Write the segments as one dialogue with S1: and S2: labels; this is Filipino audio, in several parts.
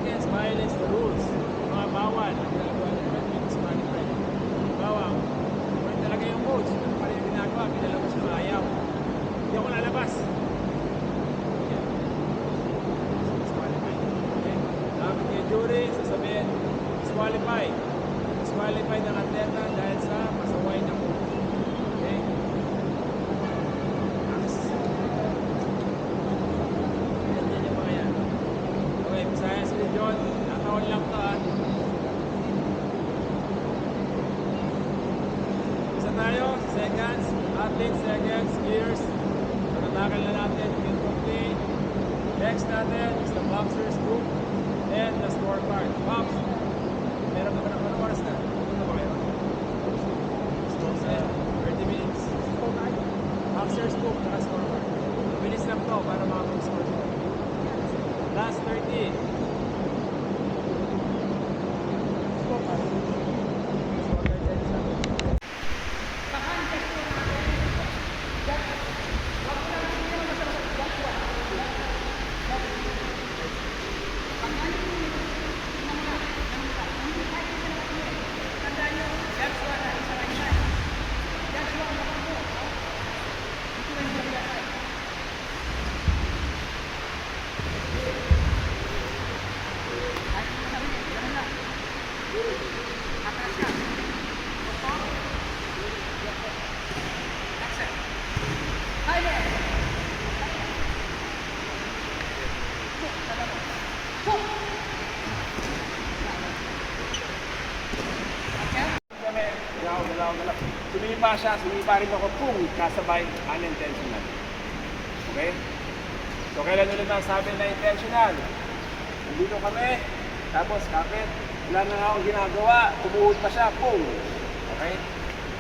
S1: seconds violates the rules. Mga bawal. Ginagawa nila natin yung disqualified. Bawal. Kung talaga yung coach, ano pa rin yung ginagawa, pinalabas yung ayaw. Hindi ako lalabas. Yan. Disqualified. Okay? Dapat yung jury, sasabihin, disqualified. Disqualified ang atleta dahil sa pasaway ng coach. Okay? Yan yung mga yan. Okay, masaya si John. Nakawal lang to Isa tayo, seconds, athletes, seconds, years. Pagkatagal na natin, complete. Next natin is the boxer's group and the scorecard. Box. Meron ka ba ng oras na? Ano ba kayo? 30 minutes. Boxer's group, saka scorecard. Mabilis lang to para makapag-score. Last 30. Sumipa siya, sumipa rin ako, pum, kasabay, unintentional. Okay? So, kailan ulit nasabi na intentional? Nandito kami, tapos kapit, wala na akong ginagawa, tumuhod pa siya, pum. Okay?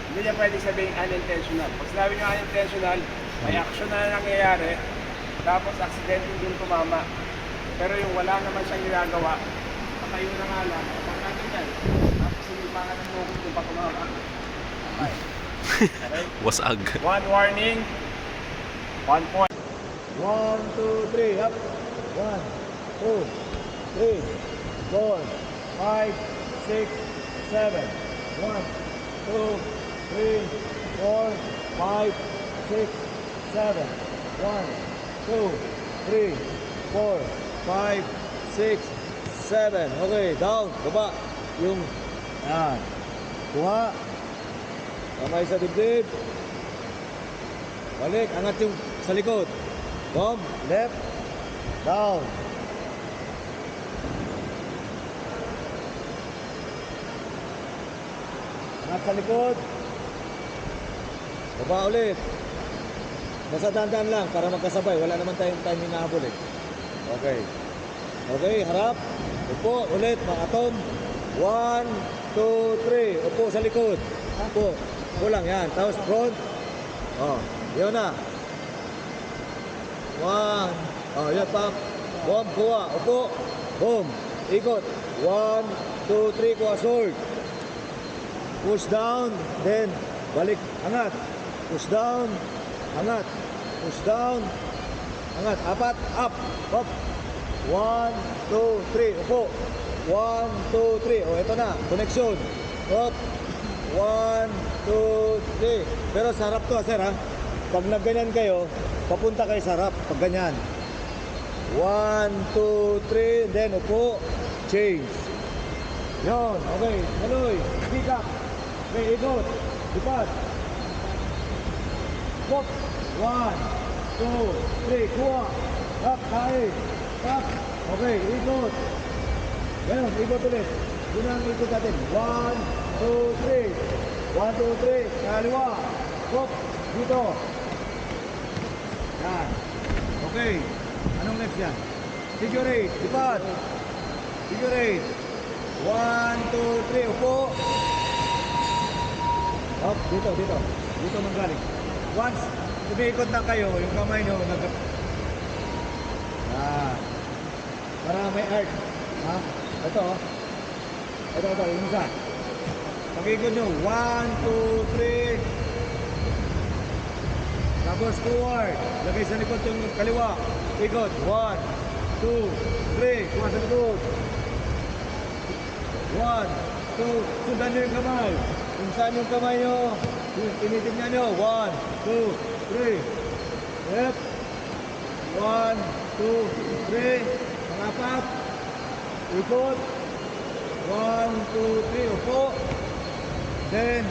S1: Hindi niya pwede sabihin unintentional. Pag sinabi niya unintentional, may action na nangyayari, tapos accidental din tumama. Pero yung wala naman siyang ginagawa, patayo na nga lang, kapag natin yan, tapos sumipa ka ng loob kung pa tumama. Okay.
S2: Wasag.
S1: One warning, 1 point. 1, 2, 3, up. 1, 2, 3, 4, 5, 6, 7. 1, 2, 3, 4, 5, 6, 7. 1, 2, 3, 4, 5, 6, 7. Okay, down, baba. Yung, yan. Kuha. Kamay sa dibdib. Balik, angat yung sa likod. Bomb, left, down. Angat sa likod. Baba ulit. Basta dandan lang para magkasabay. Wala naman tayong time hinahabol eh. Okay. Okay, harap. Upo, ulit, mga atom. 1, 2, 3. Upo sa likod. Upo. Kulang yan. Tapos front. Oh, yun na. 1. Oh, yun pa. Boom, kuha. Upo. Boom. Ikot. 1, 2, 3. Kuha sword. Push down. Then, balik. Angat. Push down. Angat. Push down. Angat. Apat. Up. Up. 1, 2, 3. Upo. 1, 2, 3. Oh, ito na. Connection. Up. 1, 2, 3. Pero sa harap to, sir, ha? Pag nagganyan kayo, papunta kayo sa harap. Pag ganyan. 1, 2, 3. Then, upo. Change. Yon. Okay. Haloy. Pick up. Okay, ikot. Lipat. Pop. 1, 2, 3. Kuha. Up. Kain. Up. Okay. Ikot. Ganon. Ikot ulit. Yun ang ikot natin. 1, 2, 3. 1, 2, 3. Kaliwa. Pop. Dito. Yan. Okay. Anong next yan? Figure 8. Lipat. Figure 8. 1, 2, 3. Upo. Up. Dito. Dito. Dito manggaling. Once umiikot na kayo, yung kamay nyo para may arc. Ha? Ito. Ito. Yung isa. Pag-ikot nyo, 1, 2, 3. Tapos forward. Lagay sa likod yung kaliwa. Ikot. 1, 2, 3. Kuha sa likod. One, two, sundan nyo yung kamay. Kung saan yung kamay nyo, tinitignan nyo. One, two, three. Yep. One, two, three. Pangapat. Ikot. One, two, three. Upo. Then,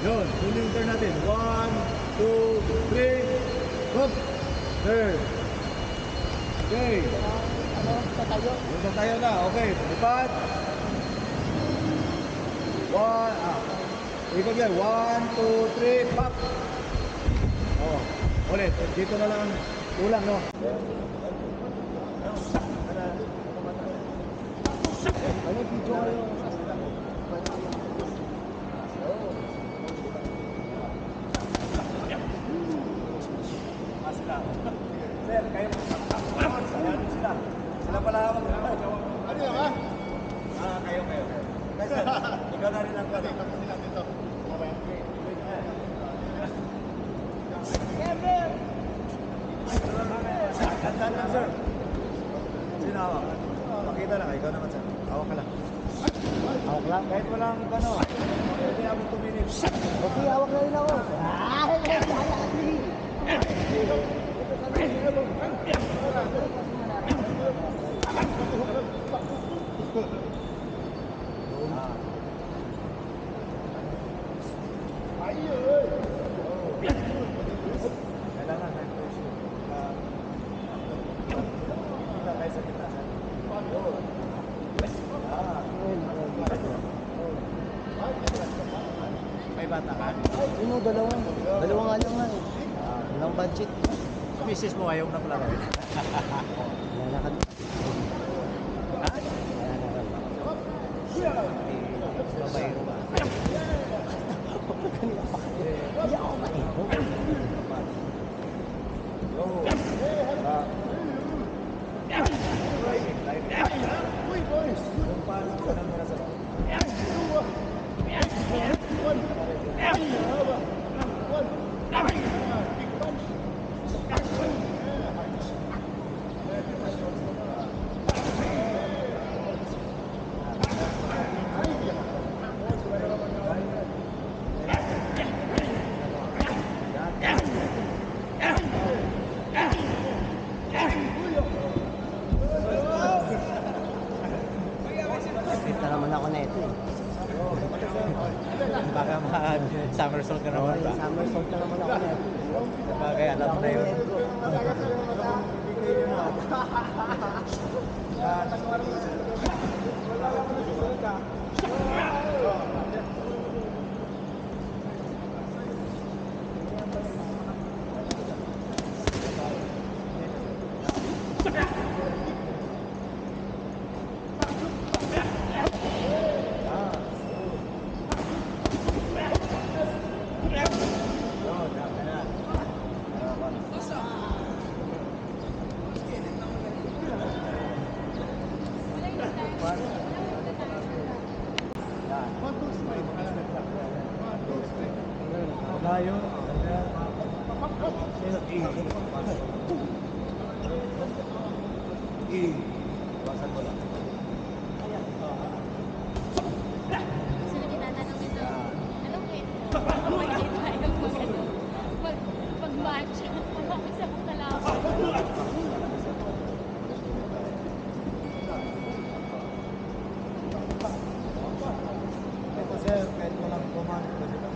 S1: yun. Yun yung turn natin. One, two, three. Hop. Turn. Okay. Yung tayo na. Okay. Lipat. One. Ikot yan. One, two, three. Pop. Oh. Ulit. Dito na lang. Ulang, no? Ano video kayo? Sir, kayo sila. Sila pala ako. Ano yun ba? Kayo. Kasi, ikaw na rin ang pwede. Kami sila dito. Ganda lang, sir. Sino hawak? Pakita lang, ikaw naman, sir. Hawak ka lang. Hawak lang? Kahit walang ano. Pwede ako 2 minutes. Okay, hawak na rin ako. May bata ka?
S3: Ano, dalawang nga lang nga eh. Walang budget.
S1: Misis mo ayaw na malaro.
S3: Lalakad.
S1: Babayro ba?
S3: Hindi ako maihog.
S1: Uy, boys! Kung paano ka nang nasa
S3: Kita naman ako na ito eh.
S1: baka mag-somersault ka naman ba?
S3: Somersault na naman ako na ito.
S1: Bagay, alam mo na yun. Layo. Iwasan mo lang.
S4: Sino tinatanong nito? Anong kwento? Magkita tayo pag-match. Isa ko talaga.
S1: Ito sir, kahit walang command, pwede ka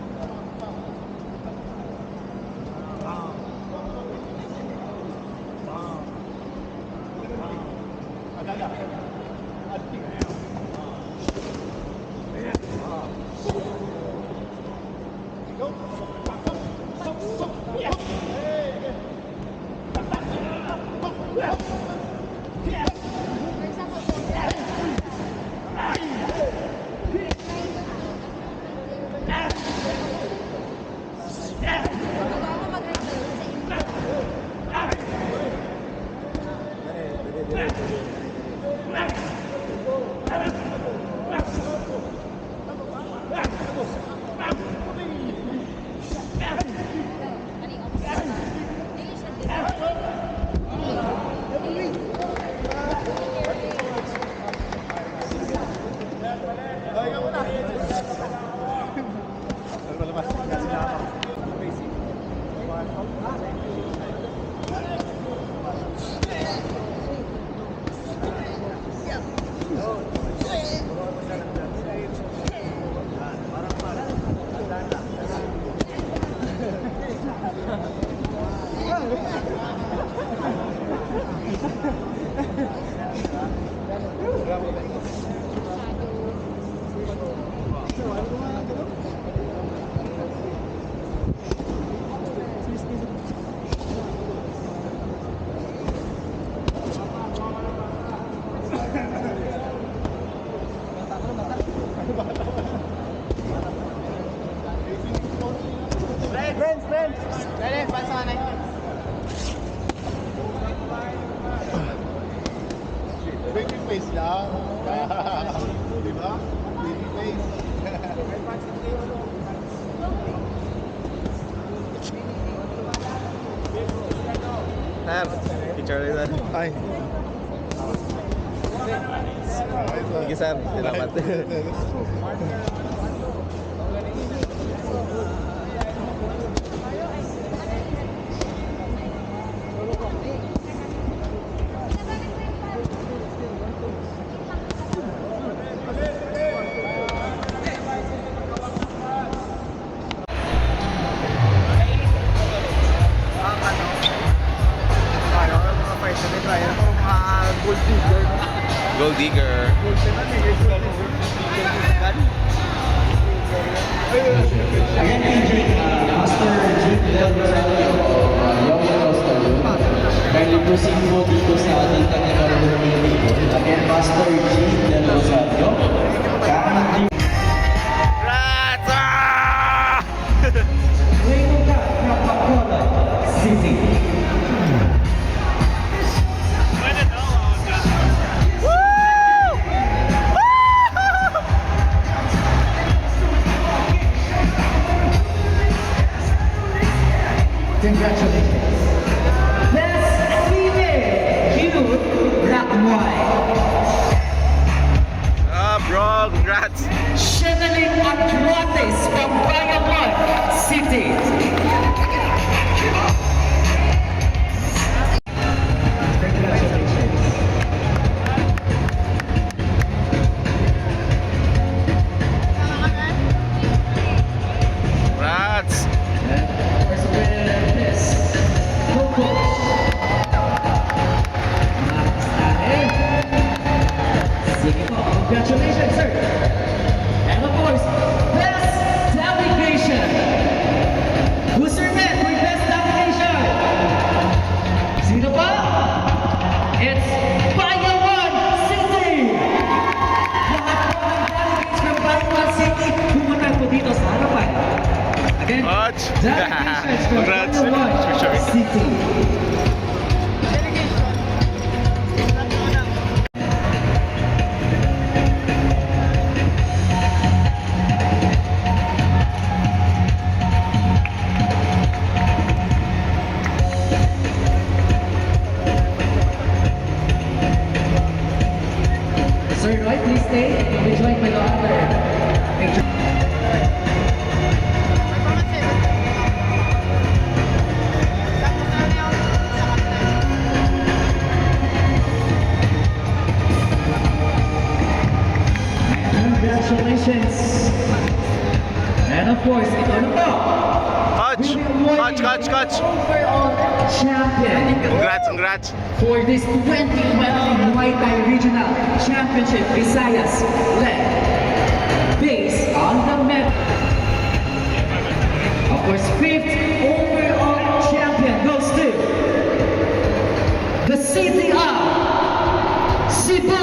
S4: For example, bago ako mag-record sa inyo.
S1: Pwede.
S3: Baby face lang. Di ba? Baby face.
S1: Sir, picture rin sir.
S3: Ay.
S1: Sige sir, salamat.
S2: Gold digger.
S5: Again, featuring Master Jeep Del Rosario of Young Coastal. Kindly proceed po dito sa ating technical meeting. Again, Master Jeep Del Rosario. Kindly Reynolda Capacola City. Congratulations. Best female, cute, black and white.
S2: Ah, bro, congrats.
S5: Channeling Andrades from Bayawan City. Congratulations.
S2: Congrats.
S5: First winner is Coco. Max Tae. Sige po, congratulations, sir. And of course, best delegation. Who's your man for best delegation? Sino pa? It's Bayawan City. Lahat po ng delegates from Bayawan City, pumunta po dito sa harapan. Again,
S2: Congrats.
S5: delegations from
S2: Congrats.
S5: Bayawan City. Sir Roy, please stay. You'll be joined by the other picture. Congratulations. And of course, ito na po.
S2: Coach.
S5: Overall champion.
S2: Congrats, congrats.
S5: For this 2020 Muay Thai Regional Championship Visayas leg based on the medal. Of course, 5th overall champion goes to the city of Cebu.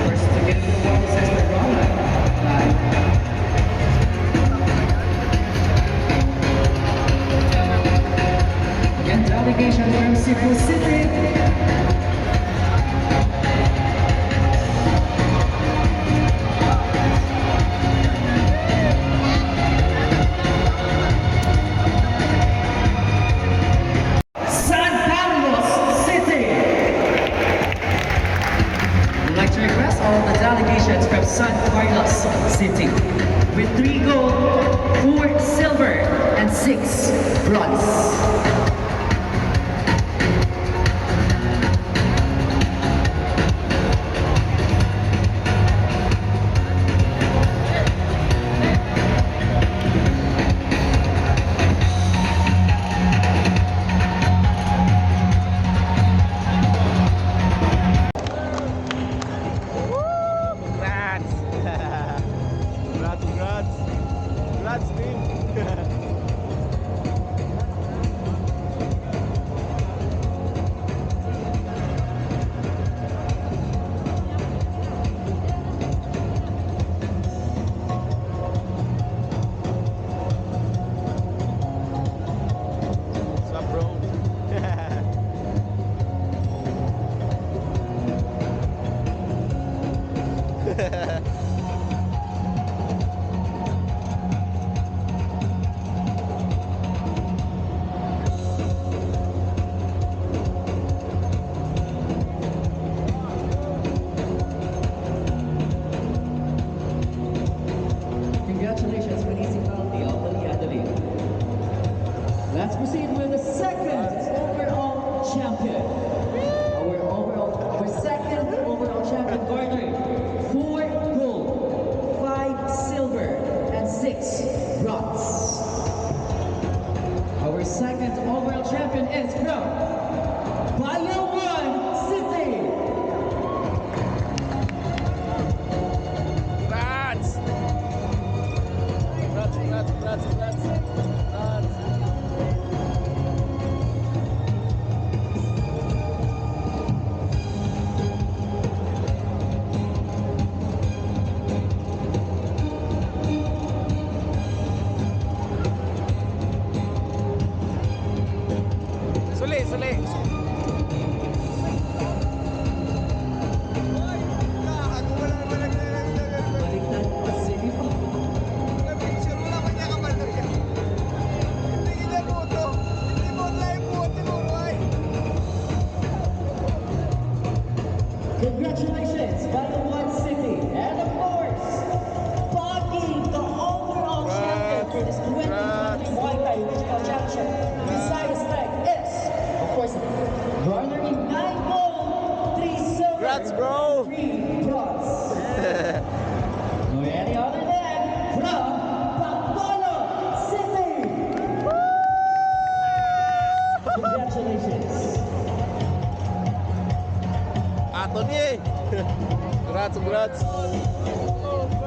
S5: First to get the one is Mr. Ronald. Again, delegation from Cebu City. San Carlos City. We'd like to request all the delegations from San Carlos City with 3 gold, 4 silver, and 6 bronze. Congratulations, Baluan City. And of course, Boggy, the overall champion for this 2020 Muay Thai Regional Championship. Besides that is, of course, garnering 9 gold, 3 silver,
S1: Congrats, bro.
S5: 3 bronze. No any other than from Bacolod City. Congratulations.
S1: Anthony! Congrats, congrats! Congrats!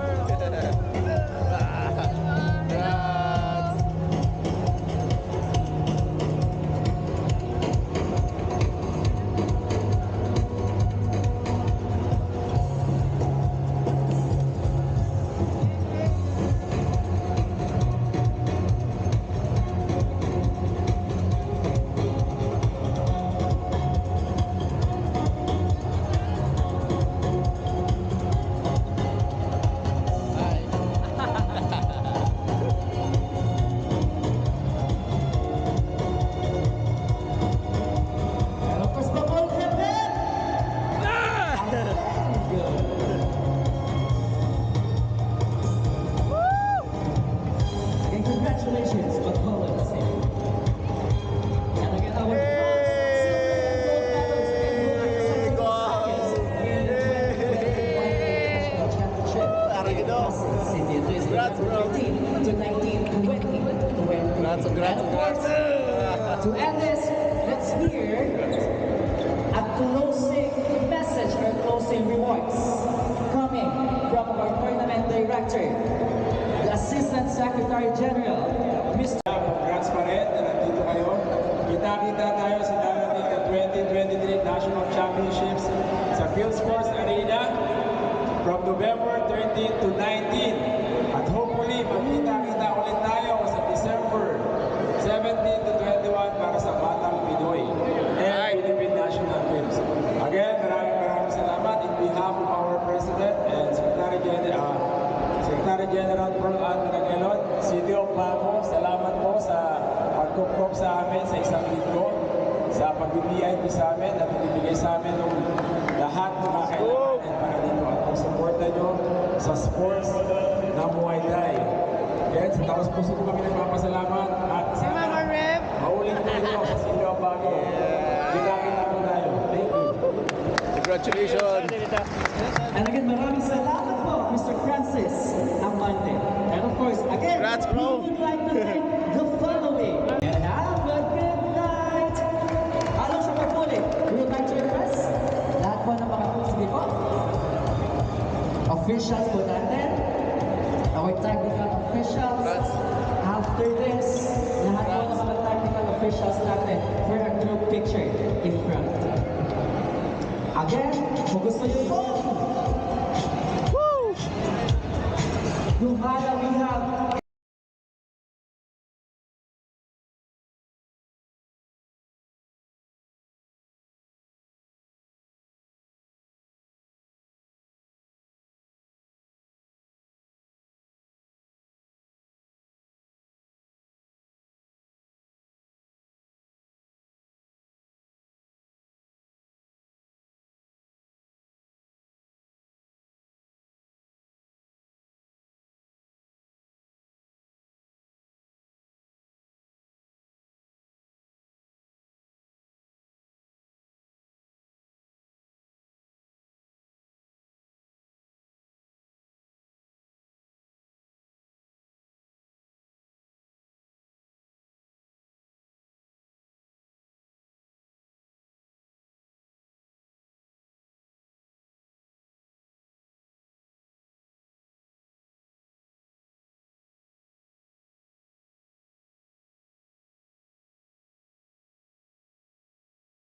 S5: And of course, Bacolod champion. Again, congratulations, Bacolod City. And again, our bronze, silver, and gold medals in
S1: Wow.
S5: in the 2020 National Championship. Boston City. It is
S1: Congrats, bro.
S5: 13 to 19, 20 to 20.
S1: Congrats, congrats,
S5: And of course,
S1: congrats!
S5: to end this, let's hear a closing message or closing remarks coming from our tournament director, the Assistant Secretary General, Mr.
S6: Congrats pa rin na nandito kayo. Kita-kita tayo sa darating na 2023 National Championships sa Field Sports Arena from November 13 to 19. At hopefully, magkita-kita ulit tayo sa December 17 to 21 para sa Batang Pinoy and Philippine National Teams. Again, maraming salamat in behalf of our President and Secretary General Pearl Ann Managelon, City of Baco, salamat po sa pagkukup sa amin sa isang linggo, sa pag-VIP sa amin at ibibigay sa amin ng lahat ng mga kailangan para dito at pag-suporta nyo sa sports na Muay Thai. Again, sa taos puso ko kami nagpapasalamat at sana maulit po ito sa City of Baco. Kita-kita po tayo. Thank you.
S1: Congratulations!
S5: And again, maraming salamat po, Mr. Francis Amante. And of course, again,
S1: Congrats, bro.
S5: we would like to thank the following. And have a good night. Alam sa pagpulit, we would like to address lahat po ng mga sige po. Officials po natin. Our technical officials.
S1: Congrats.
S5: After this, lahat po ng mga technical officials natin for a group picture in front. Again, kung gusto nyo po, Lumala, we have